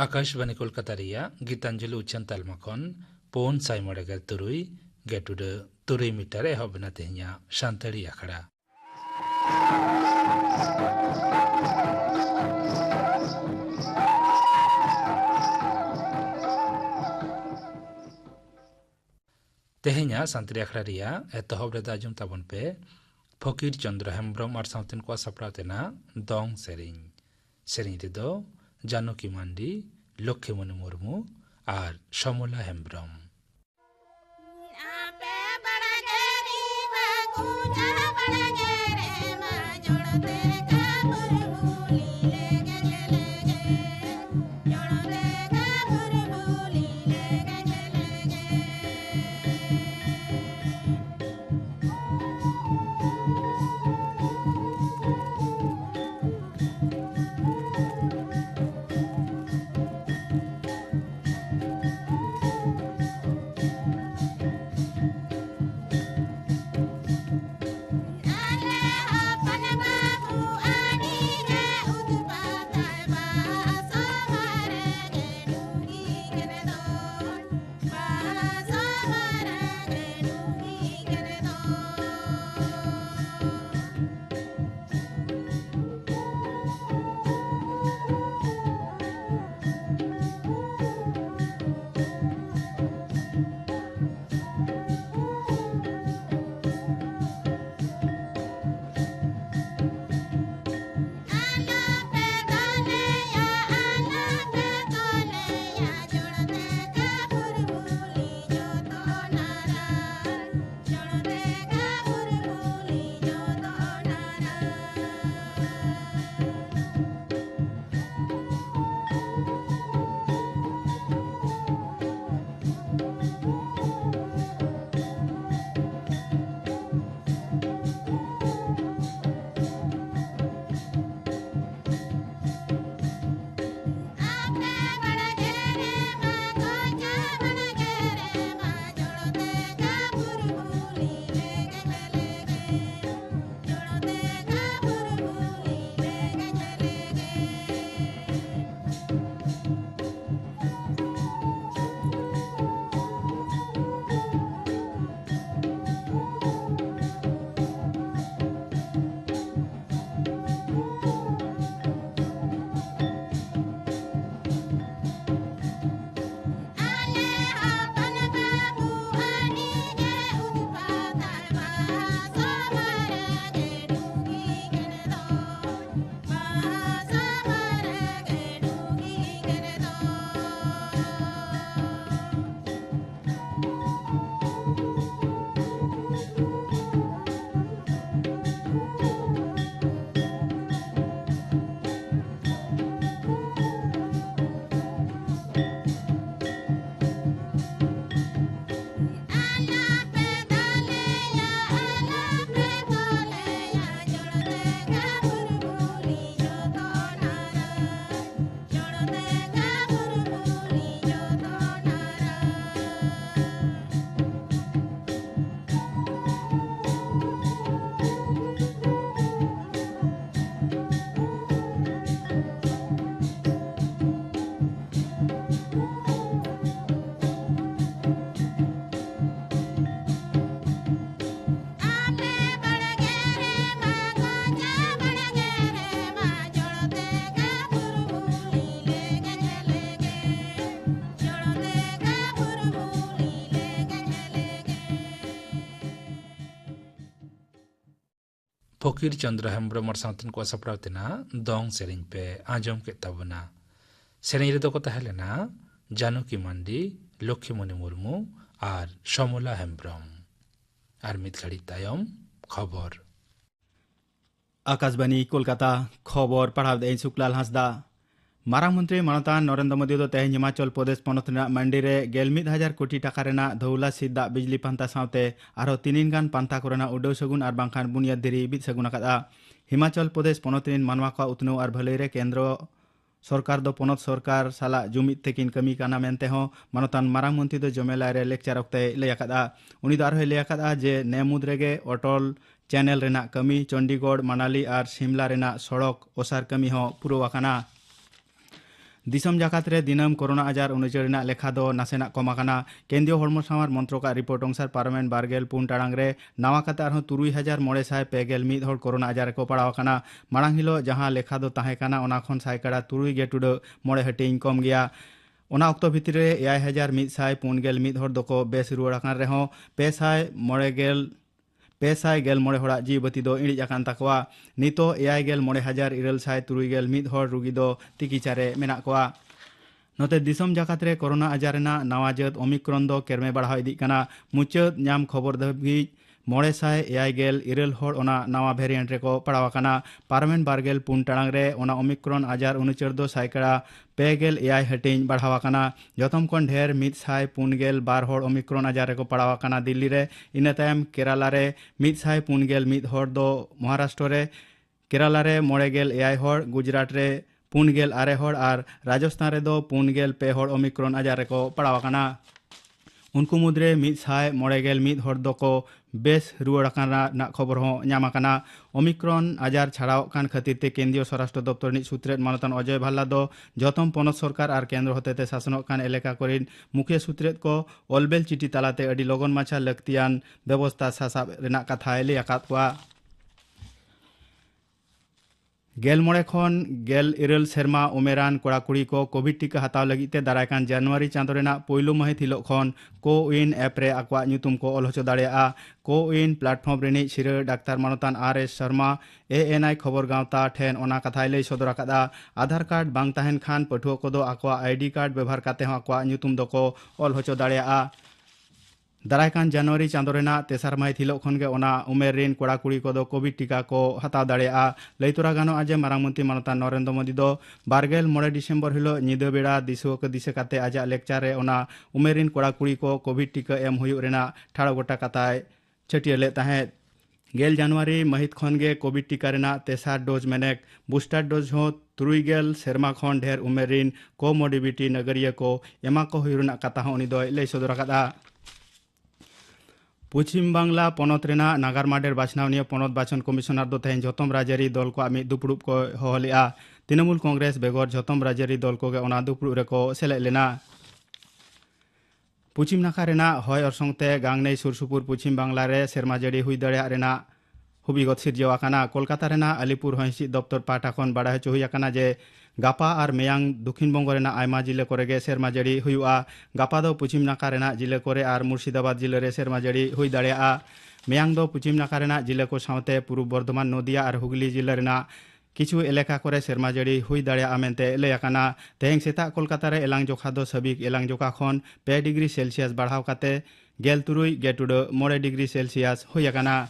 आकाशबानी कोलकाता रिया गीतांजलि उच्चान तालमा खन पौन साई मड़ेगल तुरुई गेटुड तुरुई मीटर एहबना तेहिया शांतड़ी आखड़ा तेहिया शांतड़ी आखड़ा रिया एतहब रेदा आजुम ताबन पे फकीर चंद्र हेम्ब्रम और साउथिन को सपड़ा तेना दोंग सेरिंग रेदो जानकी मांडी लक्ष्मीमणि मुर्मू और समला हेम्ब्रम फकीर चंद्र हेम्ब्रम और साउथिन को सपड़ा तेना दोंग सेरिंग पे आजम के तबना सेरिंग रेदो को तहलेना जानकी मांडी लक्ष्मीमणि मुर्मू और समला हेम्ब्रम और मित घड़ी तायम खबर आकाशबानी कोलकाता खबर पढ़ाव दे सुकलाल हांसदा मारांग मंत्री मानतान नरेंद्र मोदी दो तेहन हिमाचल प्रदेश पनत मंडी रे 11,000 कोटी टाका रेना धौला सिद्दा बिजली पांता सावते आरो तीनिन गान पांता कोरेना उडौ सगुन और बांखान बुनियाद दिरी बिद सगुन आकादा हिमाचल प्रदेश पनत रेन मानवा को उतनौ और भलाई रे केंद्र सरकार दो पनत सरकार साला जुमिद तेकिन कमी काना मेनते हो मानतान मारांग मंत्री दो जमेला रे लेक्चर अक्ते लय आकादा उनी दो आरो लय आकादा जे नेमुद रेगे अटल चैनल रेना कमी चंडीगढ़ मनाली और शिमला रेना सड़क ओसार कमी हो पुरो आकाना दिसम जाकात रे दिनम कोरोना आजार उनुचरना लेखा दो नासेना कमाकाना केंद्रीय हड़मो सामार मंत्रों का रिपोर्ट अनुसार पार्लामेंट बारगेल पुन टाड़ांग रे नवा कते आरहों 3,951 हड़ कोरोना आजार को पड़ावकाना माड़ांग हिलो जहां लेखा दो ताहेकाना ओना खन सायकड़ा 3.9 हटिंग कम गया ओना अक्तो भितर 5151 हड़ दोको बेस रुआड़ाकान रेहों 590 हड़ा जीवबती दो इड़िज आकान तकवा नितो 51,931 हड़ रुगी दो तिकिचारे मेना कोआ नोते दिसम जाकात रे कोरोना आजार रेना नवा जत ओमिक्रॉन दो केरमे बढ़ाव इदी काना मुचाद नाम खबर धाबी 951 हड़ ओना नवा वेरिएंट रेको पड़ावाकाना पार्लामेंट बारगेल पुन टाड़ांग रे ओना ओमिक्रॉन आजार उनुचर दो सायकड़ा 59 हटिंग बढ़ावाकाना जतम कौन ढेर 152 हड़ ओमिक्रॉन आजार रेको पड़ावाकाना दिल्ली रे इना तायम केराला रे 151 हड़ दो महाराष्ट्र रे केराला रे 91 हड़ गुजरात रे 56 हड़ और राजस्थान रे दो 52 हड़ ओमिक्रॉन आजार रेको पड़ावाकाना उनको मुद्रे 191 हड़ दोको बेस रुआड़ाकाना ना खबर हो ᱧᱟᱢᱟᱠᱟᱱᱟ ओमिक्रॉन आजार छाड़ाव कान खातिर ते केंद्रीय स्वराष्ट्र दप्तर नि सूत्रेत मानतान अजय भाल्ला दो जतम पनत सरकार और केंद्र होते शासनक कान एलेका करिन मुख्य सूत्रेत को अलबेल चिठी तालाते अडी लगन माछा लक्तियान व्यवस्था सासाब रेना कथा ले आकात हुआ गेल मोड़े खन गेल इरल सेरमा उमेरान कोड़ा कुड़ी को कोविड टीका हताव लगिते दारायकान जनवरी चांदो रेना पोइलो महित हिलो खन कोविन ऐप रे आकवा ᱧᱩᱛᱩᱢ को ऑल होचो दाड़ेया कोविन प्लेटफॉर्म रेनी सिरा डाक्तार मानतान आर.एस. शर्मा ANI खबर गावता ठेन ओना कथाय लई सदर आकादा आधार कार्ड बांग ताहेन खान पठुआ को दो आकवा आईडी कार्ड व्यवहार काते हो आकवा ᱧᱩᱛᱩᱢ दको ऑल होचो दाड़ेया दारायकान जनवरी चांदो रेना तेसार महित हिलो खनगे ओना उमेर रिन कोड़ा कुड़ी को दो कोविड टीका को हताव दाड़ेया लैतुरा गानो आजे मारांग मंत्री मानतान नरेंद्र मोदी दो 29 डिसेम्बर हिलो निदा बेड़ा दिसुआ को दिसे काते आजा लेक्चर रे ओना उमेर रिन कोड़ा कुड़ी को कोविड टीका एम हुयु रेना ठाड़ो गोटा कताय छटिया ले ताहे गेल जनवरी महित खनगे कोविड टीका रेना तेसार डोज मेनेक बूस्टर डोज हो 3 सेरमा खन ढेर उमेर रिन कोमोडिबिटी नगरिया को एमा को हुयुरना कता हो उनी दो लई सदर आकादा पश्चिम बांगला पनत रेना नागारमाडेर बाछनावनिया पनत बाचन कमिशनार दो तेहें जतम राजारी दल को आमी दुपुड़ुब को होहलिया तृणमूल कांग्रेस बेगर जतम राजारी दल को ओना दुपुड़ुब रेको सेलेद लेना पश्चिम नाखा रेना हय अरसंगते गांगनै सुरसुपुर पश्चिम बांगला रे सेरमा जड़ी हुई दाड़ेया रेना हुबिगत सिरजावाकाना कोलकाता रेना अलीपुर हंसी दफ्तर पाटा खन बाड़ा हचो हुयाकाना जे गापा और मेयांग दक्षिण बंगो रेना आयमा जिले कोरेगे सेरमा जड़ी हुआ गापा दो पश्चिम नाका रेना जिले कोरे और मुर्शिदाबाद जिले रे सेरमा जड़ी हुई दाड़ेया मेयांग दो पश्चिम नाका रेना जिले को सावते पूर्व बर्धमान नदिया और हुगली जिले रेना किछु एलेका कोरे सेरमा जड़ी हुई दाड़ेया मेनते लैयाकाना तेहें सेता कोलकाता रे एलांग जोखा दो सबिक एलांग जोखा खन 2 डिग्री सेल्सियस बढ़ाव काते 9 डिग्री सेल्सियस हुयाकाना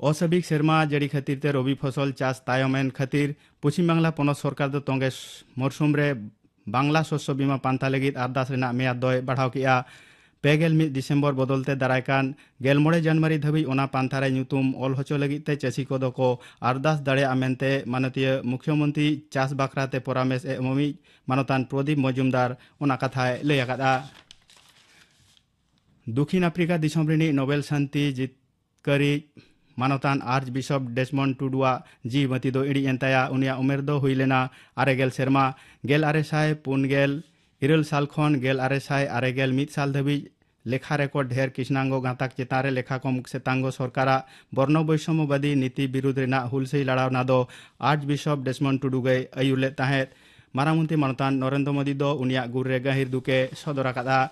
असबिक सेरमा जड़ी खातिर ते रबी फसल चाष तायमेन खातिर पश्चिम बांगला पनत सरकार दो तोंगे मरसुम रे बांगला शस्य बीमा पांथा लगित आरदास रेना मेयाद दोय बढ़ाव किया 21 डिसेम्बर बदलते दारायकान 19 जनवरी धाबी ओना पांथा रे ᱧᱩᱛᱩᱢ ऑल होचो लगित ते चासी को दो को आरदास दाड़ेया मेनते माननीय मुख्यमंत्री चाष बाखराते परामर्श एमोमी मानतान प्रदीप मजुमदार ओना कथाय लई आकादा दक्षिण अफ्रीका दिसम रेनी नोबेल शांति जितकारी मानतान आर्च बिशप डेसमंड टुडुआ जी मती दो इड़ी एंताया उनिया उमेर दो हुई लेना 9 सेरमा 1950 साल खन 1991 साल धाबी लेखा रेकर्ड ढेर कृष्णांगो गाताक चेतारे लेखा कम सेतांगो सरकारा बर्ण वैषम्यवादी नीति विरुद्ध रेना हुलसई लड़ावना दो आर्च बिशप डेसमंड टुडु गए अयुले ताहेत मारामंत्री मानतान नरेंद्र मोदी दो उनिया गुर्रे गहिर दुके सदर आकादा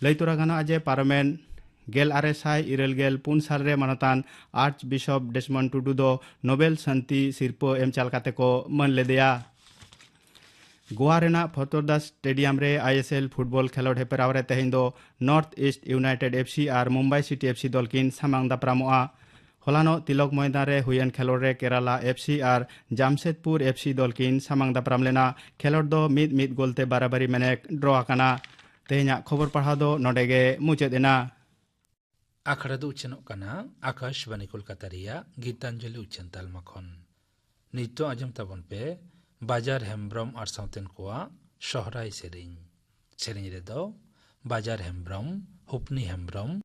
लैतुरा गानो आजे पार्लामेंट 1994 साल रे मानतान आर्च बिशप डेसमंड टुडू दो नोबेल शांति सिरपो एम चालकाते को मन लेदेया गोवा रेना फतोरदास स्टेडियम रे ISL फुटबॉल खेलोड हेपराव रे तेहें दो नॉर्थ ईस्ट यूनाइटेड FC और मुंबई सिटी FC दलकिन सामांग दापरामोआ होलानो तिलक मैदान रे हुयन खेलोड रे केराला FC और जामशेदपुर FC दलकिन सामांग दापराम लेना खेलोड दो मिद गोलते बाराबारी मेनेक ड्र आकाना तेहें खबर पढ़ा दो नोडेगे मुचादेना आखड़ा दो उच्चनों कना आकाशबानी कोलकाता रिया गीतांजलि उच्चन तालमा खन नितो आजम ताबन पे बाजार हेम्ब्रम और साउतेन कोआ सोहराय सेरिंग रे दो बाजार हेम्ब्रम हुपनी हेम्ब्रम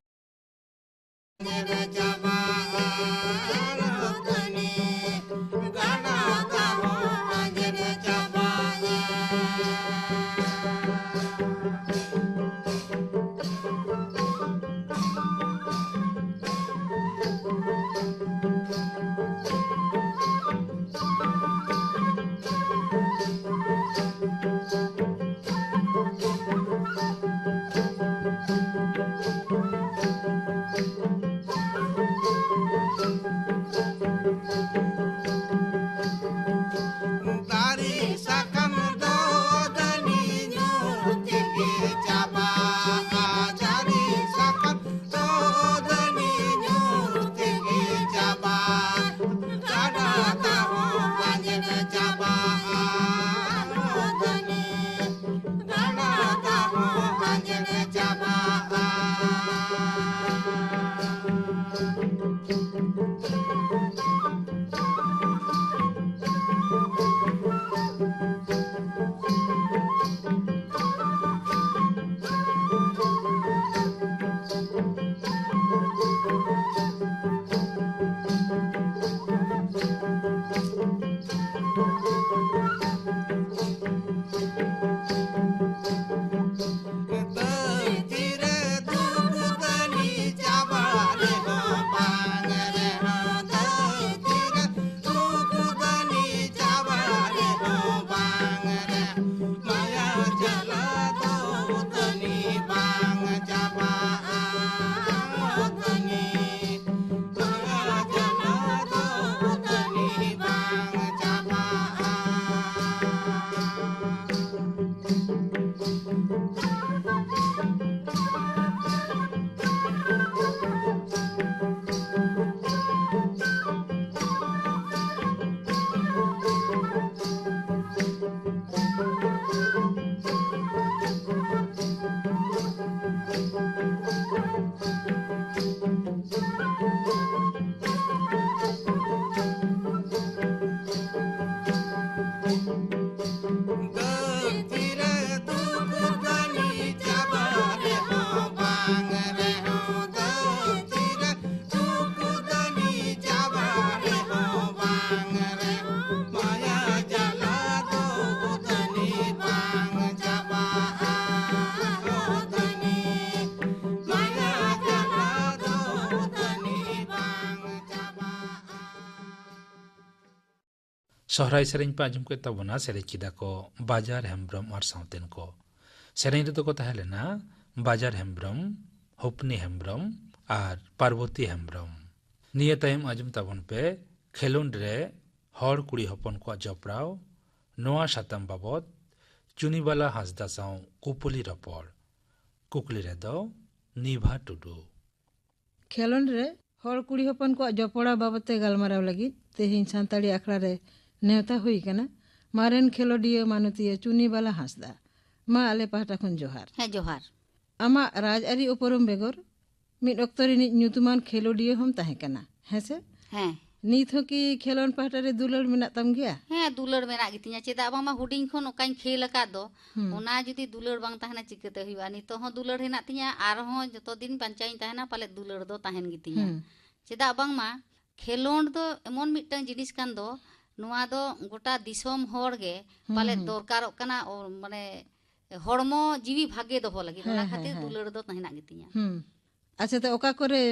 ᱥᱚᱦᱨᱟᱭ ᱥᱮᱨᱮᱧ ᱯᱮ ᱟᱸᱡᱚᱢ ᱠᱮᱫ ᱛᱟᱵᱚᱱᱟ ᱥᱮᱨᱮᱧ ᱠᱮᱫᱟ ᱠᱚ ᱵᱟᱡᱟᱨ ᱦᱮᱢᱵᱨᱚᱢ ᱟᱨ ᱥᱟᱶᱛᱮᱱ ᱠᱚ ᱥᱮᱨᱮᱧ ᱨᱮᱫᱚ ᱠᱚ ᱛᱟᱦᱮᱸ ᱞᱮᱱᱟ ᱵᱟᱡᱟᱨ ᱦᱮᱢᱵᱨᱚᱢ ᱦᱚᱯᱱᱤ ᱦᱮᱢᱵᱨᱚᱢ ᱟᱨ ᱯᱟᱨᱵᱚᱛᱤ ᱦᱮᱢᱵᱨᱚᱢ ᱱᱤᱭᱟᱹ ᱛᱟᱭᱚᱢ ᱟᱸᱡᱚᱢ ᱛᱟᱵᱚᱱ ᱯᱮ ᱠᱷᱮᱞᱳᱰ ᱨᱮ ᱦᱚᱲ ᱠᱩᱲᱤ ᱦᱚᱯᱚᱱ ᱠᱚᱣᱟᱜ ᱡᱚᱯᱲᱟᱣ ᱱᱚᱣᱟ ᱥᱟᱛᱟᱢ ᱵᱟᱵᱚᱫ ᱪᱩᱱᱤᱵᱟᱞᱟ ᱦᱟᱸᱥᱫᱟ ᱥᱟᱶ ᱠᱩᱯᱩᱞᱤ ᱨᱚᱯᱚᱲ ᱠᱩᱠᱞᱤ ᱨᱮᱫᱚ ᱱᱤᱵᱷᱟ ᱴᱩᱰᱩ ᱠᱷᱮᱞᱳᱰ ᱨᱮ ᱦᱚᱲ ᱠᱩᱲᱤ ᱦᱚᱯᱚन ᱠᱚᱣᱟᱜ ᱡᱚᱯᱲᱟᱣ ᱵᱟᱵᱚᱫ ᱛᱮ ᱜᱟᱞᱢᱟᱨᱟᱣ ᱞᱟᱹᱜᱤᱫ ᱛᱮᱦᱮᱧ ᱥᱟᱱᱛᱟᱲᱤ ᱟᱠᱷᱲᱟ ᱨᱮ ᱱᱮᱣᱛᱟ ᱦᱩᱭ ᱟᱠᱟᱱᱟ ᱢᱟᱨᱮᱱ ᱠᱷᱮᱞᱳᱰᱤᱭᱟᱹ ᱢᱟᱱᱚᱛᱤᱭᱟᱹ ᱪᱩᱱᱤᱵᱟᱞᱟ ᱦᱟᱸᱥᱫᱟ ᱢᱟ ᱟᱞᱮ ᱯᱟᱦᱴᱟ ᱠᱷᱚᱱ ᱡᱚᱦᱟᱨ ᱡᱚᱦᱟᱨ ᱟᱢᱟᱜ ᱨᱟᱡᱽ ᱟᱹᱨᱤ ᱩᱯᱨᱩᱢ ᱵᱮᱜᱚᱨ ᱢᱤᱫ ᱚᱠᱛᱚ ᱨᱤᱱᱤᱡ ᱧᱩᱛᱩᱢᱟᱱ ᱠᱷᱮᱞᱳᱰᱤᱭᱟᱹ ᱦᱚᱢ ᱛᱟᱦᱮᱸ ᱠᱟᱱᱟ ᱦᱮᱸᱥᱮ ᱦᱮᱸ ᱱᱤᱛ ᱦᱚᱸ ᱠᱤ ᱠᱷᱮᱞᱳᱰ ᱯᱟᱦᱴᱟ ᱨᱮ ᱫᱩᱞᱟᱹᱲ ᱢᱮᱱᱟᱜ ᱛᱟᱢ ᱜᱮᱭᱟ ᱦᱮᱸ ᱫᱩᱞᱟᱹᱲ ᱢᱮᱱᱟᱜ ᱜᱮᱛᱤᱧᱟ ᱪᱮᱫᱟᱜ ᱵᱟᱝᱢᱟ ᱦᱩᱰᱤᱧ ᱠᱷᱚᱱ ᱚᱠᱟᱧ ᱠᱷᱮᱞ ᱟᱠᱟᱫ ᱫᱚ ᱚᱱᱟ ᱡᱩᱫᱤ ᱫᱩᱞᱟᱹᱲ ᱵᱟᱝ ᱛᱟᱦᱮᱱᱟ ᱪᱤᱠᱟᱹᱛᱮ ᱦᱩᱭᱩᱜᱼᱟ ᱱᱤᱛᱚᱜ ᱦᱚᱸ ᱫᱩᱞᱟᱹᱲ ᱦᱮᱱᱟᱜ ᱛᱤᱧᱟ ᱟᱨᱦᱚᱸ ᱡᱚᱛᱚ ᱫᱤᱱ ᱵᱟᱧᱪᱟᱣᱤᱧ ᱛᱟᱦᱮᱱᱟ ᱯᱟᱞᱮᱫ ᱫᱩᱞᱟᱹᱲ ᱫᱚ ᱛᱟᱦᱮᱱ ᱜᱮᱛᱤᱧᱟ ᱪᱮᱫᱟᱜ ᱵᱟᱝᱢᱟ ᱠᱷᱮᱞᱳᱰ ᱫᱚ ᱮᱢᱚᱱ ᱢᱤᱫᱴᱟᱝ ᱡᱤᱱᱤᱥ ᱠᱟᱱ ᱫᱚ ᱱᱚᱣᱟ ᱫᱚ ᱜᱚᱴᱟ ᱫᱤᱥᱚᱢ ᱦᱚᱲ ᱜᱮ ᱯᱟᱞᱮᱫ ᱫᱚᱨᱠᱟᱨᱚᱜ ᱠᱟᱱᱟ ᱢᱟᱱᱮ ᱦᱚᱲᱢᱚ ᱡᱤᱣᱤ ᱵᱷᱟᱜᱮ ᱫᱚᱦᱚ ᱞᱟᱹᱜᱤᱫ ᱚᱱᱟ ᱠᱷᱟᱹᱛᱤᱨ ᱫᱩᱞᱟᱹᱲ ᱫᱚ ᱦᱮᱱᱟᱜ ᱜᱮᱛᱤᱧᱟ ᱟᱪᱪᱷᱟ ᱛᱚ ᱚᱠᱟ ᱠᱚᱨᱮ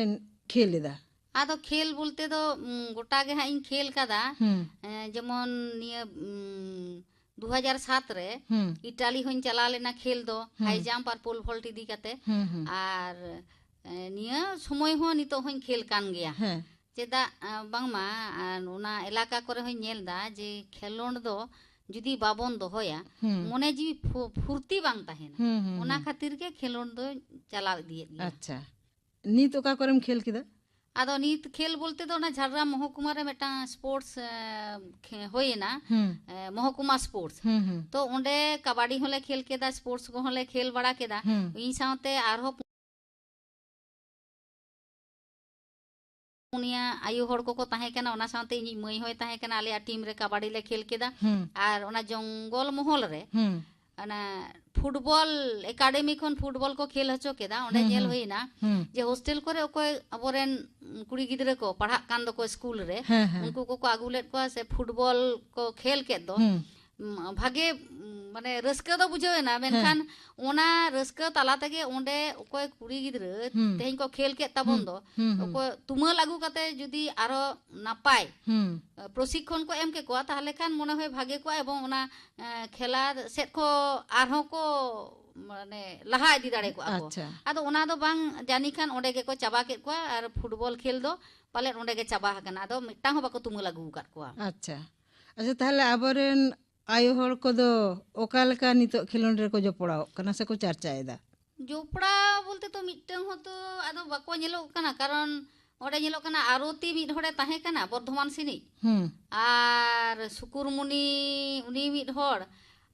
ᱠᱷᱮᱞ ᱮᱫᱟ ᱟᱫᱚ ᱠᱷᱮᱞ ᱵᱚᱞᱛᱮ ᱫᱚ ᱜᱚᱴᱟ ᱜᱮ ᱦᱟᱸᱜ ᱤᱧ ᱠᱷᱮᱞ ᱠᱟᱫᱟ ᱡᱮᱢᱚᱱ ᱱᱤᱭᱟᱹ 2007 ᱨᱮ ᱤᱴᱟᱞᱤ ᱦᱚᱧ ᱪᱟᱞᱟᱣ ᱞᱮᱱᱟ ᱠᱷᱮᱞ ᱫᱚ ᱦᱟই জাম্ᱯ ᱟᱨ ᱯᱳᱞ ভল্ট ইদি কাতে আর নিয়া সময় হো নিতো হইñ খেল কান গেয়া চেদা বাংমা ওনা এলাকা করে হইñ নেলদা যে খেলোন্ড দো যদি বাবন দহয়া মনে জিবি ফুর্তি বাং তাহেনা ওনা খাতির গে খেলোন্ড দো চালাও ইদিয়ে গিয়া আচ্ছা নিত ওকা করেম খেল কিদা আদো নিত খেল বলতে তো না ঝাড়গ্রাম মহকুমা রে মেটা স্পোর্টস হইনা মহকুমা স্পোর্টস তো ওন্ডে কাবাডি হলে খেল কেদা স্পোর্টস কো হলে খেল বাড়া কেদা ইন সাথে আরহো পুনিয়া আয়ু হড় কো তাহে কানা ওনা সাথে ইনি মই হই তাহে কানা আলে টিম রে কাবাডি লে খেল কেদা আর ওনা জঙ্গল মহল রে না ফুটবল একাডেমি খন ফুটবল को खेल हचो केदा ओंडे जेल होइना जे हॉस्टल करे ओको अबोरेन कुड़ी गिदरे को पढ़ा कान दो को स्कूल रे उनको को आगुलेट को से फुटबॉल को खेल के दो भागे माने रस्का दो बुझेना मेनखान ओना रस्का ताला तगे ओंडे ओको कुड़ी गिदरे तेहिं को खेल के ताबन दो ओको तुमा लागू काते जुदी आरो नापाय प्रशिक्षण को एम के को ताहले खान मने होय भागे को एवं ओना खेला सेट को आरहों को माने लहा इदी दाड़े को आको आदो ओना दो बांग जानी खान ओंडे के को चाबा के को आर फुटबॉल खेल दो पाले ओंडे के चाबा हकना आदो मिट्टा हो बाको तुम लागू काट को अच्छा अच्छा ताहले आबोरेन आयो हड़ को दो ओका लेका नितो खेलोंड रे को जोपड़ाव कना से को चर्चाएदा जोपड़ा बोलते तो मिट्टन हो तो आदो बाको नेलो कना कारण ओडे नेलो कना आरती मिट होड़े ताहे कना बर्धमान सिनी आर सुकुरमुनि उनी मिट होड़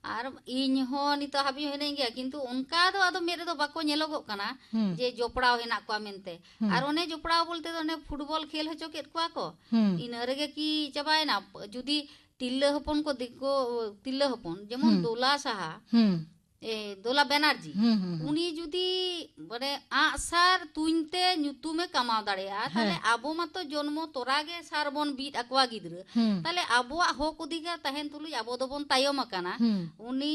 আর ইñ হো নিতো হাবি হইনাই গিয়া কিন্তু উনকা দো আদো মেরে দো বাকো নেলগো কানা যে জোপড়াও হেনা কো মেনতে আর ওনে জোপড়াও বলতে তো ওনে ফুটবল খেল হচো কেত কোয়া কো ইনা রেগে কি চাবায়না যদি তিল্লে হপন को दिको तिल्ले हपन जेमन दोला साहा दोला बैनार्जी उनी जुदी माने आसार तुइनते ᱧᱩᱛᱩᱢে কামাও দাঁড়িয়া তাহলে আবো মাতো জন্ম তোরাগে সারবন বিট আকওয়া গিদ্রে তাহলে আবোয়া হক অধিকার তাহেন তুলুই আবো দবন তায়ম আকানা উনি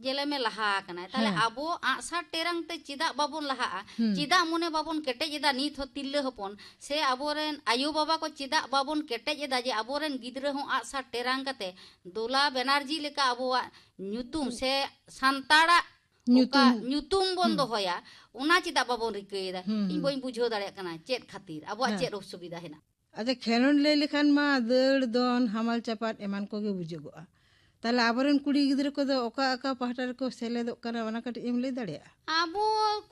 জেলে মে লাহা আকানা তাহলে আবো আসার টেরাং তে চিদা বাবন লাহা চিদা মনে বাবন কেটে যেদা নিত তিল্লে হপন সে আবোরেন আয়ু বাবা को চিদা বাবন কেটে যেদা যে আবোরেন গিদ্রে হো আসার টেরাং কাতে দোলা ব্যানার্জি লেকা আবোয়া ᱧᱩᱛᱩᱢ से सान्ताड़ा ᱧᱩᱛᱩᱢ बन दोहया ओना चिदा बाबन रिकेदा इन बई बुझो दाड़े कना चेत खातिर अबो चेत असुविधा हेना अच्छा खेलोंड ले लेखान मा दड़ दोन हमाल चपाट एमान को गे बुझोगोआ ताले आबोरेन कुड़ी गिद्रे को दो ओका ओका पाहटा रे को सेलेदो कना ओना कट एम ले दाड़ेया आबो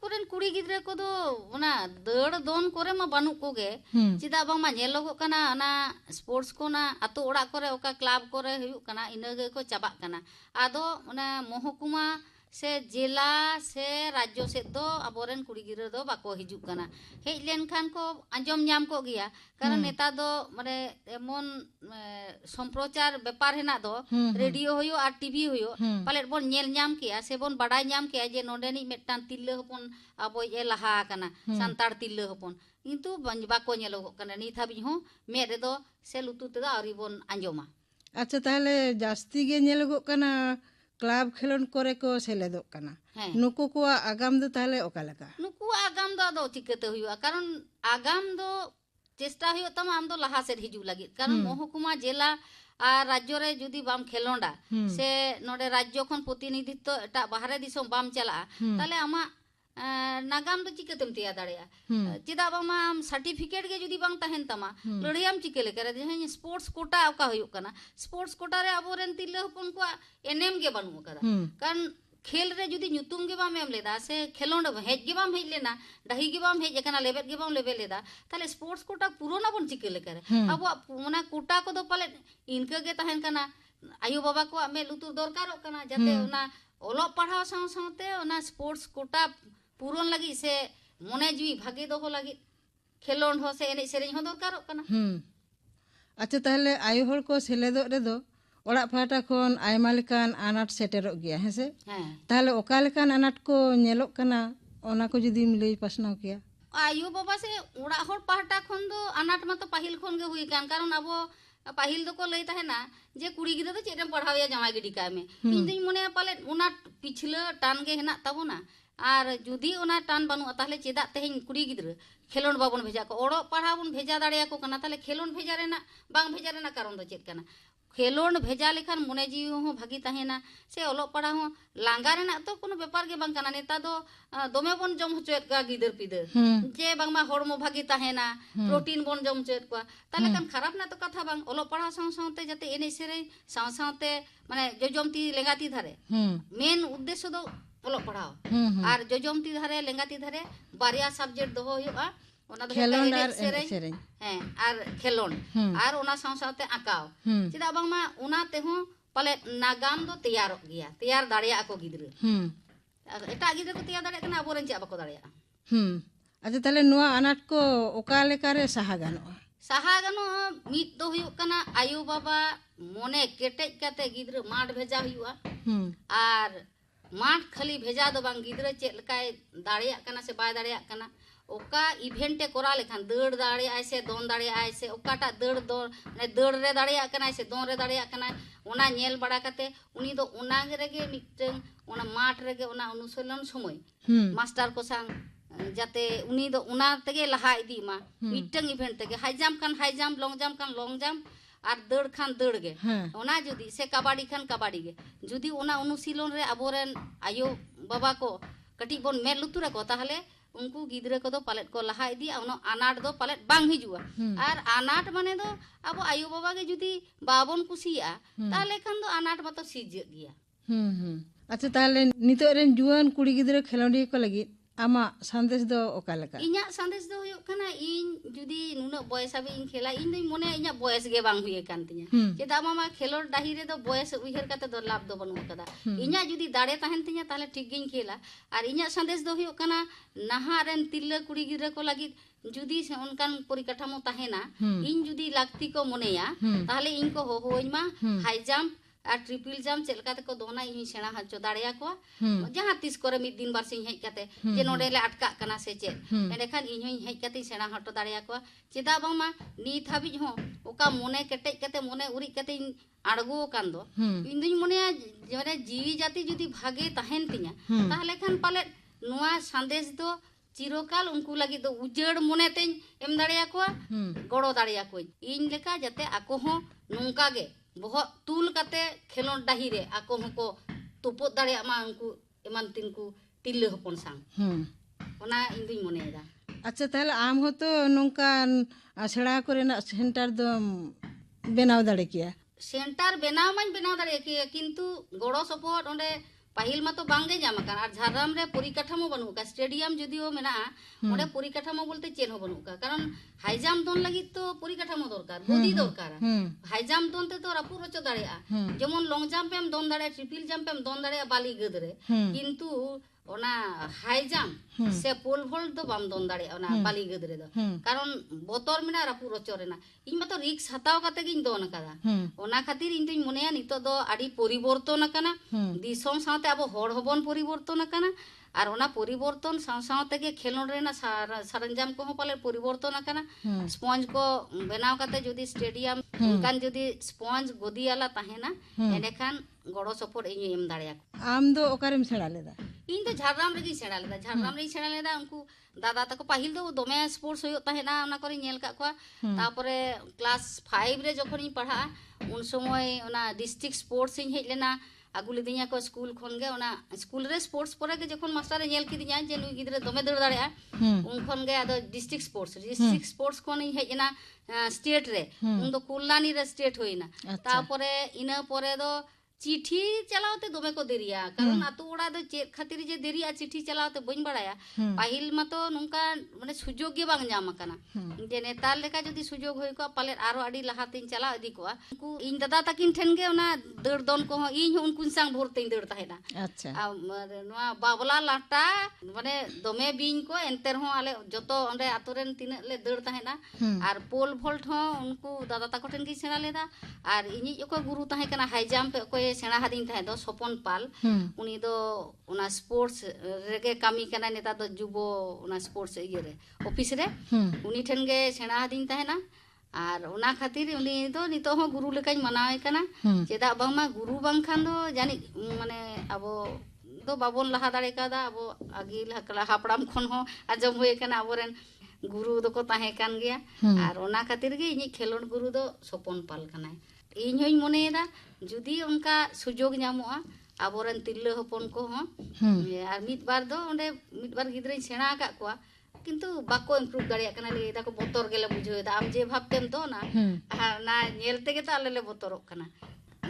कोरेन कुड़ी गिद्रे को दो ओना दड़ दोन कोरे मा बानु को गे चिदा बांग मा नेलोगो कना ओना स्पोर्ट्स को ना आतो ओड़ा कोरे ओका क्लब कोरे हुयु कना इनगे को चाबा कना आदो ओना महकुमा से जिला से राज्य से दो आबोरेन कुड़ी गिद्रे दो बाको हिजु कना हेज लेन खान को आंजम ᱧᱟᱢ को गिया कारण नेता दो माने एमन संप्रचार व्यापार हेना दो रेडियो होयो और टीवी होयो पालेट बोन नेल ᱧᱟᱢ किया से बोन बाडाय ᱧᱟᱢ किया जे नोडेनी मेटान तिल्ले हपन आबो ए लाहा कना सान्ताड़ तिल्ले हपन किंतु बाको नेलोगो कना नित हाबि हो मे रे दो से लुतु ते आरि बोन आंजमा अच्छा ताहले जास्ती गे नेलोगो कना क्लब खेलोन करे को सेलेदो कना नुको को आगाम दो ताहले ओका लेका नुको आगाम दो चिकते हुआ कारण आगाम दो चेष्टा हुई तमा आम दो लहा से हिजू लगी कारण महकुमा जिला और राज्य रे जुदी बाम खेलोंडा से नोडे राज्य खन प्रतिनिधित्व एटा बाहरे दिसोम बाम चला ताले आमा नागाम दो चिकतेम तिया दाड़िया चेदा बामा आम सर्टिफिकेट के जुदी बांग तहन तमा लड़ियाम चिके लेकर जे स्पोर्ट्स कोटा का हुयुक कना स्पोर्ट्स कोटा रे अबोरेन तिल्ले हपन को एनएम के बनू कदा कारण खेल रे जुदी ᱧᱩᱛᱩᱢ गे बाम एम लेदा से खेलोंड हेज गे बाम हेज लेना डाही गे बाम हेज एकना लेबेद गे बाम लेबे लेदा ताले स्पोर्ट्स कोटा पूरोना बन चिके लेकर अब ओना कोटा को दो पाले इनके गे तहन कना आयु बाबा को मे लुतुर दरकारों कना जाते ओना ओलो पढ़ाव साव सावते ओना स्पोर्ट्स कोटा पूरन लगी से मने जीवी भागे दो लगी खेलोंड हो से एने सेरेñ हो दरकारों कना अच्छा ताहले आयु हर को सेलेदो रे दो ओड़ा फाटा खन आयमा लेकान आनाट सेटेरोग गया है से ताहले ओका लेकान आनाट को नेलोग कना ओना को जुदीम लई पासनाव किया आयु बाबा से ओड़ा हर पाटा खन दो आनाट मा तो पाहिल खन गे हुई कान कारण अब पाहिल दो को लई ताहेना जे कुड़ी गिद्रा तो चेदम पढ़ावया जामाय गिडी काय में इन दिन मने पाले ओना पिछला टान गे हेना ताबोना और जुदी ओना टान बानु ताहले चेदा तेहेन कुड़ी गिद्रा खेलोंड बाबन भेजा को ओड़ो पढ़ा बन भेजा दाड़िया को कना ताहले खेलोंड भेजा रेना बांग भेजा रेना कारण दो चेद कना खेलोंड भेजा लेखान मने जीवी हो भागी ताहेना से ओलो पढ़ा हो लांगा रेना तो कोनो व्यापार के बांग कना नेता दो दोमे बन जम होचेत का गिदर पिदर जे बांगमा हड़मो भागी ताहेना प्रोटीन बन जम होचेत को ताले कान खराब ना तो कथा बांग ओलो पढ़ा साव सावते जाते एने सेरे साव सावते माने जोजमती लेंगाती धारे मेन उद्देश्य दो ओलो पढ़ाओ और जोजमती धारे लेंगाती धारे बारिया सब्जेक्ट दो हुआ ओना दो खेलोंड और सेरेñ हैं और खेलोंड और ओना साव सावते आकाव चेदा बांगमा ओना तेहो पाले नागाम दो तैयार गया तैयार दाड़िया को गिद्र एटा गिद्र को तैयार दाड़िया कना अबोरेन चे बाको दाड़िया अच्छा ताहले नुआ आनाट को ओका लेकारे सहा गानो मिट दो हुयुक कना आयु बाबा मने केटेज काते गिद्र माठ भेजा हुयुआ और माठ खाली भेजा दो बांग गिद्र चेद लकाय दाड़िया कना से बाय दाड़िया कना ओका इवेंटे कोरा लेखान दौड़ दाड़िया से दोन दाड़िया से ओकाटा दौड़ दो ने दौड़ रे दाड़िया कना से दोन रे दाड़िया कना ओना नेल बड़ा कते उनी दो ओना रेगे मिटन ओना माठ रेगे ओना अनुशीलन समय मास्टर को संग जाते उनी दो ओना तेगे लहा इदी मा मिटन इवेंट तेगे हाई जंप लॉन्ग जंप और दौड़ खान दौड़ गे ओना जुदी से कबाड़ी खान कबाड़ी गे जुदी ओना अनुशीलन रे अबोरेन आयो बाबा को कटी बोन मेल लुतुरा को ताहले उनको गिद्रे को दो पालेट को लहा इदी उनो अनाट दो पालेट बांग हिजुआ और अनाट माने दो अब आयु बाबा के जुदी बाबन कुसिया ताले खान दो अनाट मतो सिज गया अच्छा ताहले नितो रेन जुआन कुड़ी गिद्रे खेलोंडी को लगी आमा संदेश दो ओका लेका इन्या संदेश दो हुयुक कना इन जुदी नुना बयस आबे इन खेला इन दई मने इन्या बयस गे बांग हुए कान तिया चेदा मामा खेलोड डाही रे दो बयस उइहर काते दो लाभ दो बनु कदा इन्या जुदी दाड़े ताहेन तिया ताले ठीक गिन खेला और इन्या संदेश दो हुयुक कना नाहा रेन तिल्ला कुड़ी गिद्रा को लगी जुदी से उनकान परिकाठामो ताहेना इन जुदी लागती को मनेया ताहले इनको होइमा हाई जंप और ट्रिपल जंप चलका को दोना इन सेना हचो दाड़िया को जहां तीस करे मिद दिन बार सिंह हेज काते जे नोडे ले अटका कना से चे एंडेखान इन होई हेज काते सेना हटो दाड़िया को चेदा बामा नीत हाबिज हो ओका मने केटेज काते मने उरी काते आड़गो कान दो इन दुई मने माने जीवी जाति जुदी भागे ताहेन तिया ताहले खान पाले नुआ संदेश दो चिरोकाल उनको लगी दो उजड़ मने तेñ एम दाड़िया को गड़ो दाड़िया को इन लेका जाते आको हो नोंका गे बहुत तुल काते खेलोंड डाही रे आको हको तुपो दाड़िया मा उनको एमान तिनको तिल्ले हपन सांग ओना इन दुई मनेदा अच्छा ताहले आम हो तो नोंकान सेड़ा कोरेना सेंटर दो बेनाव दाड़े किया सेंटर बेनाव माñ बेनाव दाड़े किया किंतु गड़ो सपोर्ट ओंडे पाहिल मा तो बांगे जाम कान और झारराम रे परिकाठामो बनू का स्टेडियम जदिओ मेना ओंडे परिकाठामो बोलते चेन हो बनू का कारण हाई जंप दोन लगी तो परिकाठामो दरकार गदी दरकार हाई जंप दोन ते तो रापु रचो दाड़िया जेमन लॉन्ग जंप एम दोन दाड़िया ट्रिपल जंप एम दोन दाड़िया बाली गदरे किंतु ओना हाई जंप से पोल भोल दो बाम दोन दाड़िया ओना बाली गदरे दो कारण बोतर मेना रापु रचो रेना इन मतो रिक्स हताव काते गिन दोन कदा ओना खातिर इन तुई मनेया नितो दो आडी परिवर्तन कना दिसोम साथे अब होड़ हबन परिवर्तन कना और ओना परिवर्तन साव साव तेगे खेलोंड रेना सरंजाम को पाले परिवर्तन कना स्पंज को बनाव काते जदी स्टेडियम उनकान जदी स्पंज गोदी आला ताहेना एनेखान गड़ो सपोर्ट इन एम दाड़िया आम दो ओकारेम सेड़ा लेदा ᱤᱧ ᱫᱚ ᱡᱷᱟᱲᱜᱨᱟᱢ ᱨᱮᱜᱤᱧ ᱥᱮᱬᱟ ᱞᱮᱫᱟ ᱡᱷᱟᱲᱜᱨᱟᱢ ᱨᱮᱧ ᱥᱮᱬᱟ ᱞᱮᱫᱟ ᱩᱱᱠᱩ ᱫᱟᱫᱟ ᱛᱟᱠᱚ ᱯᱟᱹᱦᱤᱞ ᱫᱚ ᱫᱚᱢᱮ ᱥᱯᱳᱨᱴᱥ ᱦᱩᱭᱩᱜ ᱛᱟᱦᱮᱱᱟ ᱚᱱᱟ ᱠᱚᱨᱮᱧ ᱧᱮᱞ ᱠᱟᱜ ᱠᱚᱣᱟ ᱛᱟᱨᱯᱚᱨᱮ ᱠᱞᱟᱥ 5 ᱨᱮ ᱡᱚᱠᱷᱚᱱᱤᱧ ᱯᱟᱲᱦᱟᱜᱼᱟ ᱩᱱ ᱥᱚᱢᱚᱭ ᱚᱱᱟ ᱰᱤᱥᱴᱨᱤᱠᱴ ᱥᱯᱳᱨᱴᱥ ᱤᱧ ᱦᱮᱡ ᱞᱮᱱᱟ ᱟᱹᱜᱩ ᱞᱤᱫᱤᱧᱟ ᱠᱚ ᱥᱠᱩᱞ ᱠᱷᱚᱱ ᱜᱮ ᱚᱱᱟ ᱥᱠᱩᱞ ᱨᱮ ᱥᱯᱳᱨᱴᱥ ᱯᱚᱨᱮ ᱜᱮ ᱡᱚᱠᱷᱚᱱ ᱢᱟᱥᱴᱟᱨᱮ ᱧᱮᱞ ᱠᱤᱫᱤᱧᱟ ᱡᱮ ᱱᱩᱭ ᱜᱤᱫᱽᱨᱟᱹ ᱫᱚᱢᱮ ᱫᱟᱹᱲ ᱫᱟᱲᱮᱭᱟᱜᱼᱟ ᱩᱱ ᱠᱷᱚᱱ ᱜᱮ ᱟᱫᱚ ᱰᱤᱥᱴᱨᱤᱠᱴ ᱥᱯᱳᱨᱴস ᱠᱷᱚᱱᱤᱧ ᱦᱮᱡ ᱮᱱᱟ ᱥᱴᱮᱴ ᱨᱮ ᱩᱱ ᱫᱚ ᱠᱚᱞᱞᱟᱱᱤ ᱨᱮ ᱥᱴᱮᱴ ᱦᱩᱭᱱᱟ ᱛᱟᱨᱯᱚᱨᱮ ᱤᱱᱟᱹ ᱯᱚᱨᱮ ᱫᱚ চিঠি চালাওতে দমে কো দেরিয়া কারণ আতো ওড়া দ চেত খাতির যে দেরিয়া চিঠি চালাওতে বইন বাড়ায়া পাহিল মাতো নংকা মানে সুযোগ গে বাং জাম আকানা যে নেতার লেকা যদি সুযোগ হই কো পালে আরো আডি লাহাতেñ চালা ইদি কোয়া উনকু ইñ দাদা তাকিন ঠেন গে ওনা দৌড় দন কো ইñ উনকুন সাং ভরতেñ দৌড় তাহেনা আচ্ছা নোয়া বাবলা লাটা মানে দমে বিñ কো এনতে রহ আলে যত অন্ডে আতরেন তিনা লে দৌড় তাহেনা আর পোল ভল্ট হ উনকু দাদা তাকো ঠেন গে সেনা লেদা আর ইñi ᱚᱠᱚᱭ ᱜᱩᱨᱩ ᱛᱟᱦᱮᱸ ᱠᱟᱱᱟ ᱦᱟই ᱡᱟম্ᱯ ᱚᱠᱚᱭ ᱥᱮᱬᱟ ᱦᱟᱫᱤᱧ ᱛᱟᱦᱮᱸ ᱫᱚ ᱥᱚᱯᱚᱱ ᱯᱟᱞ ᱩᱱᱤ ᱫᱚ ᱚᱱᱟ ᱥᱯᱳᱨᱴᱥ ᱨᱮᱜᱮ ᱠᱟᱹᱢᱤ ᱠᱟᱱᱟ ᱱᱮᱛᱟᱨ ᱫᱚ ᱡᱩᱵᱚ ᱚᱱᱟ ᱥᱯᱳᱨᱴᱥ ᱤᱭᱟᱹ ᱨᱮ ᱚᱯᱷᱤᱥ ᱨᱮ ᱩᱱᱤ ᱴᱷᱮᱱ ᱜᱮ ᱥᱮᱬᱟ ᱦᱟᱫᱤᱧ ᱛᱟᱦᱮᱱᱟ ᱟᱨ ᱚᱱᱟ ᱠᱷᱟᱹᱛᱤᱨ ᱩᱱᱤ ᱫᱚ ᱱᱤᱛᱚᱜ ᱦᱚᱸ ᱜᱩᱨᱩ ᱞᱮᱠᱟᱧ ᱢᱟᱱᱟᱣᱮ ᱠᱟᱱᱟ ᱪᱮᱫᱟᱜ ᱵᱟᱝᱢᱟ ᱜᱩᱨᱩ ᱵᱟᱝᱠᱷᱟᱱ ᱫᱚ ᱡᱟᱹᱱᱤᱡ ᱢᱟᱱᱮ ᱟᱵᱚ ᱫᱚ ᱵᱟᱵᱚᱱ ᱞᱟᱦᱟ ᱫᱟᱲᱮ ᱠᱟᱣᱫᱟ ᱟᱵᱚ ᱟᱹᱜᱤᱞ ᱦᱟᱯᱲᱟᱢ ᱠᱷᱚᱱ ᱦᱚᱸ ᱟᱸᱡᱚᱢ ᱦᱩᱭ ᱠᱟᱱᱟ ᱟᱵᱚᱨᱮᱱ ᱜᱩᱨᱩ ᱫᱚᱠᱚ ᱛᱟᱦᱮᱸ ᱠᱟᱱ ᱜᱮᱭᱟ ᱟᱨ ᱚᱱᱟ ᱠᱷᱟᱹᱛᱤᱨ ᱜᱮ ᱤᱧᱤᱡ ᱠᱷᱮᱞᱳᱰ ᱜᱩᱨᱩ ᱫᱚ ᱥᱚᱯᱚᱱ ᱯᱟᱞ ᱠᱟᱱᱟᱭ ᱤᱧ ᱦᱚᱧ ᱢᱚᱱᱮᱭᱮᱫᱟ ᱡᱩᱫᱤ ᱚᱱᱠᱟ ᱥᱩᱡᱳᱜ ᱧᱟᱢᱚᱜᱼᱟ ᱟᱵᱚᱨᱮᱱ ᱛᱤᱨᱞᱟᱹ ᱦᱚᱯᱚᱱ ᱠᱚᱦᱚᱸ ᱟᱨ ᱢᱤᱫ ᱵᱟᱨ ᱫᱚ ᱚᱸᱰᱮ ᱢᱤᱫ ᱵᱟᱨ ᱜᱤᱫᱽᱨᱟᱹᱧ ᱥᱮᱬᱟ ᱟᱠᱟᱫ ᱠᱚᱣᱟ ᱠᱤᱱᱛᱩ ᱵᱟᱠᱚ ᱤᱢᱯᱨᱩᱵᱷ ᱫᱟᱲᱮᱭᱟᱜ ᱠᱟᱱᱟ ᱞᱟᱹᱭ ᱫᱟᱠᱚ ᱵᱚᱛᱚᱨ ᱜᱮᱞᱮ ᱵᱩᱡᱷᱟᱹᱣᱮᱫᱟ ᱟᱢ ᱡᱮ ᱵᱷᱟᱵᱛᱮᱢ ᱫᱚᱱᱟ ᱚᱱᱟ ᱧᱮᱞ ᱛᱮᱜᱮ ᱛᱚ ᱟᱞᱮ ᱞᱮ ᱵᱚᱛᱚᱨᱚᱜ ᱠᱟᱱᱟ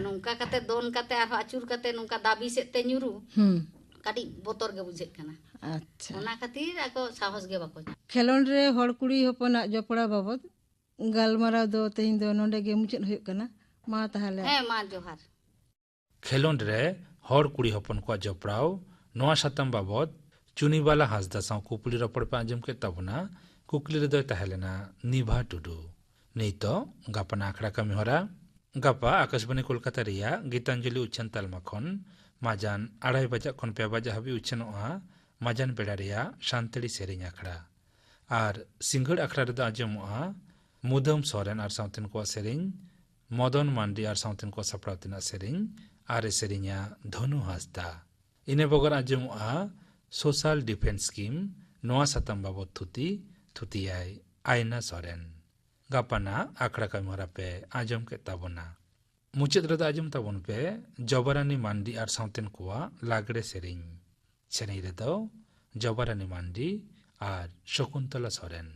ᱱᱚᱝᱠᱟ ᱠᱟᱛᱮ ᱫᱚᱱ ᱠᱟᱛᱮ ᱟᱨᱦᱚᱸ ᱟᱹᱪᱩᱨ ᱠᱟᱛᱮ ᱱᱚᱝᱠᱟ ᱫᱟᱵᱤ ᱥᱮᱫ ᱛᱮ ᱧᱩᱨᱩ ᱠᱟᱹᱴᱤᱡ ᱵᱚᱛᱚᱨ ᱜᱮ ᱵᱩᱡᱷᱟᱹᱜ ᱠᱟᱱᱟ ᱟᱪᱪᱷᱟ ᱚᱱᱟ ᱠᱷᱟᱹᱛᱤᱨ ᱟᱠᱚ ᱥᱟᱦᱚᱥ ᱜᱮ ᱵᱟᱠᱚ ᱠᱷᱮᱞᱳᱰ ᱨᱮ ᱦᱚᱲ ᱠᱩᱲᱤ ᱦᱚᱯᱚᱱᱟᱜ ᱡᱚᱯᱲᱟᱣ ᱵᱟᱵᱚᱫ ᱜᱟᱞᱢᱟᱨᱟᱣ ᱫᱚ ᱛᱮᱦᱮᱧ ᱫᱚ ᱱᱚᱰᱮ ᱜᱮ ᱢᱩᱪᱟᱹᱫ ᱦᱩᱭᱩᱜ ᱠᱟᱱᱟ ᱢᱟ ᱛᱟᱦᱞᱮ ᱦᱮᱸ ᱢᱟ ᱡᱚᱦᱟᱨ ᱠᱷᱮᱞᱳᱰ ᱨᱮ ᱦᱚᱲ ᱠᱩᱲᱤ ᱦᱚᱯᱚᱱ ᱠᱚᱣᱟᱜ ᱡᱚᱯᱲᱟᱣ ᱱᱚᱣᱟ ᱥᱟᱛᱟᱢ ᱵᱟᱵᱚᱫ ᱪᱩᱱᱤᱵᱟᱞᱟ ᱦᱟᱸᱥᱫᱟ ᱥᱟᱶ ᱠᱩᱠᱞᱤ ᱨᱚᱯᱚᱲ ᱯᱮ ᱟᱸᱡᱚᱢ ᱠᱮᱫ ᱛᱟᱵᱚᱱᱟ ᱠᱩᱠᱞᱤ ᱨᱮᱫᱚᱭ ᱛᱟᱦᱮᱸ ᱞᱮᱱᱟ ᱱᱤᱵᱷᱟ ᱴᱩᱰᱩ ᱱᱤᱛᱚᱜ ᱜᱟᱯᱟᱱᱟ ᱟᱠᱷᱲᱟ ᱠᱟᱹᱢᱤ ᱦᱚᱨᱟ ᱜᱟᱯᱟ ᱟᱠᱟᱥᱵᱟᱱᱤ ᱠᱳᱞᱠᱟᱛᱟ ᱨᱮᱭᱟᱜ ᱜীᱛᱟᱧᱡᱚᱞᱤ ᱩᱪᱷᱟᱹᱱ ᱛᱟᱞᱢᱟ ᱠᱷᱚᱱ ᱢᱟᱡᱟᱱ 2:30 ᱵᱟᱡᱟᱜ ᱠᱷᱚᱱ 5 ᱵᱟᱡᱟᱜ ᱦᱟᱹᱵᱤᱡ ᱩᱪᱷᱟᱹᱱᱚᱜᱼᱟ ᱢᱟᱡᱟᱱ ᱵᱮᱲᱟ ᱨᱮᱭᱟᱜ ᱥᱟᱱᱛᱟᱲᱤ ᱥᱮᱨᱮᱧ ᱟᱠᱷᱲᱟ ᱟᱨ ᱥᱤᱸᱜᱟᱹᱲ ᱟᱠᱷᱲᱟ ᱨᱮᱫᱚ ᱟᱸᱡᱚᱢᱚᱜᱼᱟ ᱢᱩᱫᱟᱹᱢ ᱥᱚᱨᱮᱱ ᱟᱨ ᱥᱟᱶᱛᱮᱱ ᱠᱚᱣᱟᱜ ᱥᱮᱨᱮᱧ ᱢᱚᱫᱚᱱ ᱢᱟᱱᱰᱤ ᱟᱨ ᱥᱟᱶᱛᱮᱱ ᱠᱚᱣᱟᱜ ᱥᱟᱯᱲᱟᱣ ᱛᱮᱱᱟᱜ ᱥᱮᱨᱮᱧ ᱟᱨ ᱥᱮᱨᱮᱧᱟ ᱫᱷᱚᱱᱩ ᱦᱟᱸᱥᱫᱟ ᱤᱱᱟᱹ ᱵᱚᱜᱚᱨ ᱟᱸᱡᱚᱢᱚᱜᱼᱟ ᱥᱳᱥᱟᱞ ᱰᱤᱯᱷᱮন্স ᱥᱠᱤᱢ ᱱᱚᱣᱟ ᱥᱟᱛᱟᱢ ᱵᱟᱵᱚᱫ ᱛᱷᱩᱛᱤᱭᱟᱭ ᱟᱭᱱᱟ ᱥᱚᱨᱮᱱ ᱜᱟᱯᱟᱱᱟ ᱟᱠᱷᱲᱟ ᱠᱟᱹᱢᱤ ᱦᱚᱨᱟ ᱯᱮ ᱟᱸᱡᱚᱢ ᱠᱮᱫ ᱛᱟᱵᱚᱱᱟ ᱢᱩᱪᱟᱹᱫ ᱨᱮᱫᱚ ᱟᱸᱡᱚᱢ ᱛᱟᱵᱚᱱ ᱯᱮ ᱡᱚᱵᱟᱨᱟᱱᱤ ᱢᱟᱱᱰᱤ ᱟᱨ ᱥᱟᱶᱛᱮᱱ ᱠᱚᱣᱟᱜ ᱞᱟᱜᱽᱲᱮ ᱥᱮᱨᱮᱧ ᱨᱮᱫᱚ ᱡᱚᱵᱟᱨᱟᱱᱤ ᱢᱟᱱᱰᱤ ᱟᱨ ᱥᱚᱠᱩᱱᱛᱚᱞᱟ ᱥᱚᱨᱮᱱ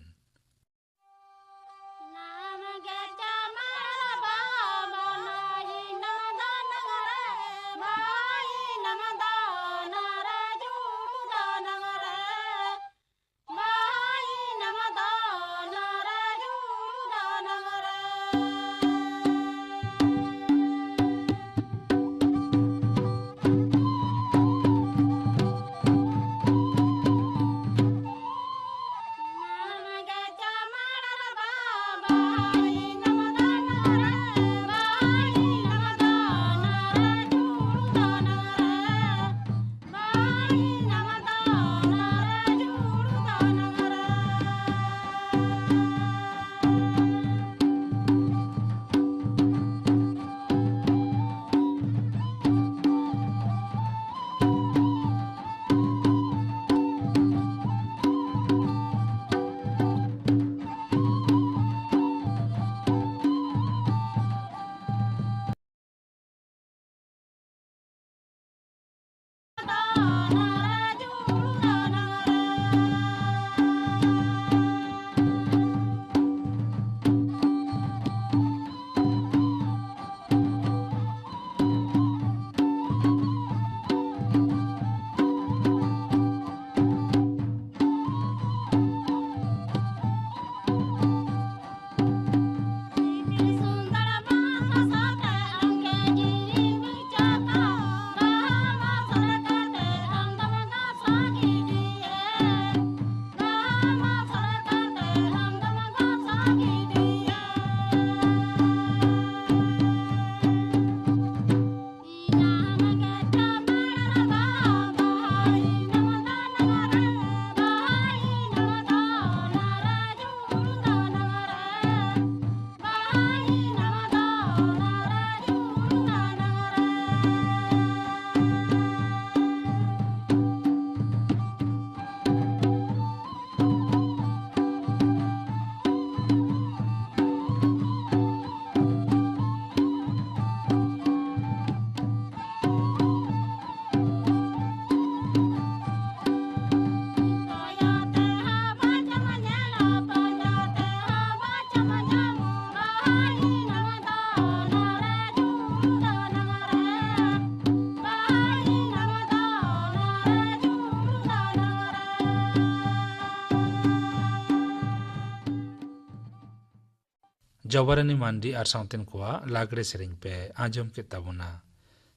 ᱡᱚᱵᱟᱨᱟᱱᱤ ᱢᱟᱱᱰᱤ ᱟᱨ ᱥᱟᱶᱛᱮᱱ ᱠᱚᱣᱟᱜ ᱞᱟᱜᱽᱲᱮ ᱥᱮᱨᱮᱧ ᱯᱮ ᱟᱸᱡᱚᱢ ᱠᱮᱫ ᱛᱟᱵᱚᱱᱟ।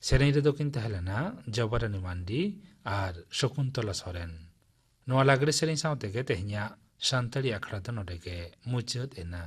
ᱥᱮᱨᱮᱧ ᱨᱮᱫᱚ ᱠᱤᱱ ᱛᱟᱦᱮᱸ ᱞᱮᱱᱟ ᱡᱚᱵᱟᱨᱟᱱᱤ ᱢᱟᱱᱰᱤ ᱟᱨ ᱥᱚᱠᱩᱱᱛᱚᱞᱟ ᱥᱚᱨᱮᱱ। ᱱᱚᱣᱟ ᱞᱟᱜᱽᱲᱮ ᱥᱮᱨᱮᱧ ᱥᱟᱶ ᱛᱮᱜᱮ ᱛᱮᱦᱮᱧᱟᱜ ᱥᱟᱱᱛᱟᱲᱤ ᱟᱠᱷᱲᱟ ᱫᱚ ᱱᱚᱰᱮ ᱜᱮ ᱢᱩᱪᱟᱹᱫ ᱮᱱᱟ।